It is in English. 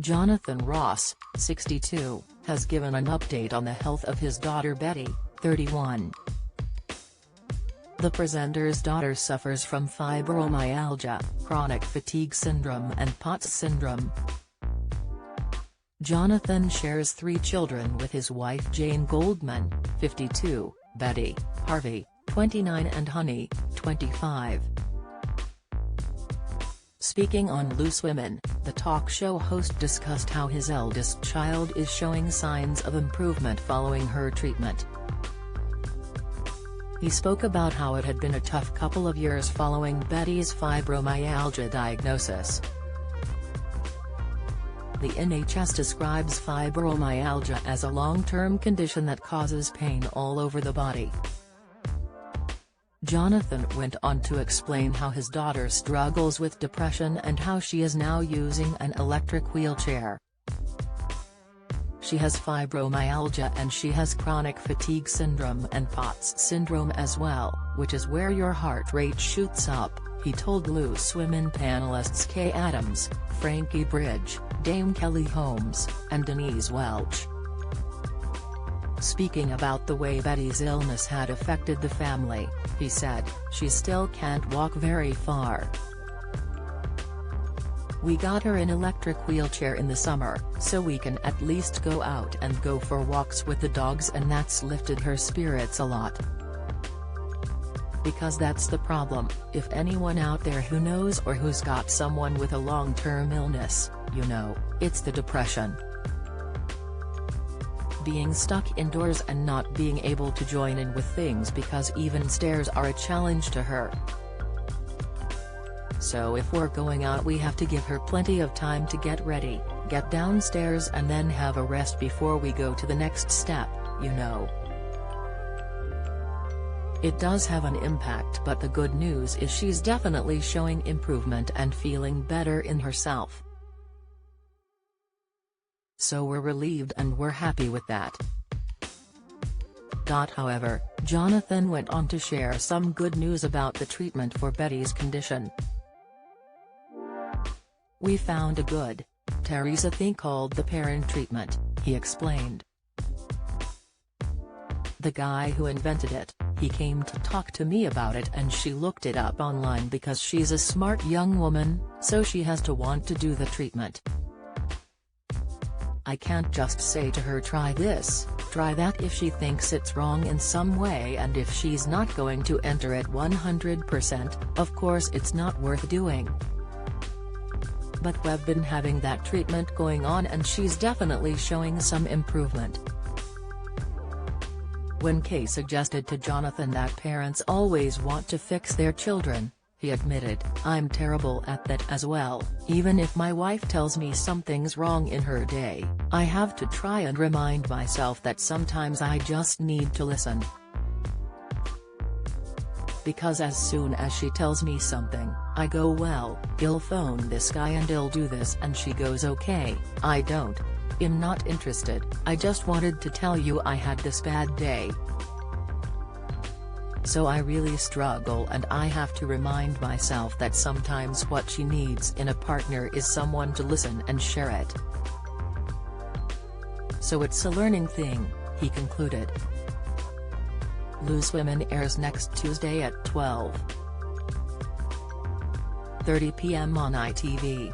Jonathan Ross, 62, has given an update on the health of his daughter Betty, 31. The presenter's daughter suffers from fibromyalgia, chronic fatigue syndrome and POTS syndrome. Jonathan shares 3 children with his wife Jane Goldman, 52, Betty, Harvey, 29 and Honey, 25. Speaking on Loose Women, the talk show host discussed how his eldest child is showing signs of improvement following her treatment. He spoke about how it had been a tough couple of years following Betty's fibromyalgia diagnosis. The NHS describes fibromyalgia as a long-term condition that causes pain all over the body. Jonathan went on to explain how his daughter struggles with depression and how she is now using an electric wheelchair. She has fibromyalgia and she has chronic fatigue syndrome and POTS syndrome as well, which is where your heart rate shoots up, he told Loose Women panelists Kay Adams, Frankie Bridge, Dame Kelly Holmes, and Denise Welch. Speaking about the way Betty's illness had affected the family, he said, "She still can't walk very far. We got her an electric wheelchair in the summer, so we can at least go out and go for walks with the dogs, and that's lifted her spirits a lot. Because that's the problem, if anyone out there who knows or who's got someone with a long-term illness, you know, it's the depression. Being stuck indoors and not being able to join in with things because even stairs are a challenge to her. So if we're going out we have to give her plenty of time to get ready, get downstairs and then have a rest before we go to the next step, you know. It does have an impact, but the good news is she's definitely showing improvement and feeling better in herself. So we're relieved and we're happy with that." However, Jonathan went on to share some good news about the treatment for Betty's condition. "We found a good Teresa thing called the parent treatment," he explained. "The guy who invented it, he came to talk to me about it and she looked it up online because she's a smart young woman, so she has to want to do the treatment. I can't just say to her try this, try that if she thinks it's wrong in some way, and if she's not going to enter it 100%, of course it's not worth doing. But we've been having that treatment going on and she's definitely showing some improvement." When Kay suggested to Jonathan that parents always want to fix their children, he admitted, "I'm terrible at that as well. Even if my wife tells me something's wrong in her day, I have to try and remind myself that sometimes I just need to listen. Because as soon as she tells me something, I go, well, I'll phone this guy and I'll do this, and she goes, okay, I don't. I'm not interested, I just wanted to tell you I had this bad day. So I really struggle and I have to remind myself that sometimes what she needs in a partner is someone to listen and share it. So it's a learning thing," he concluded. Loose Women airs next Tuesday at 12:30 p.m. on ITV.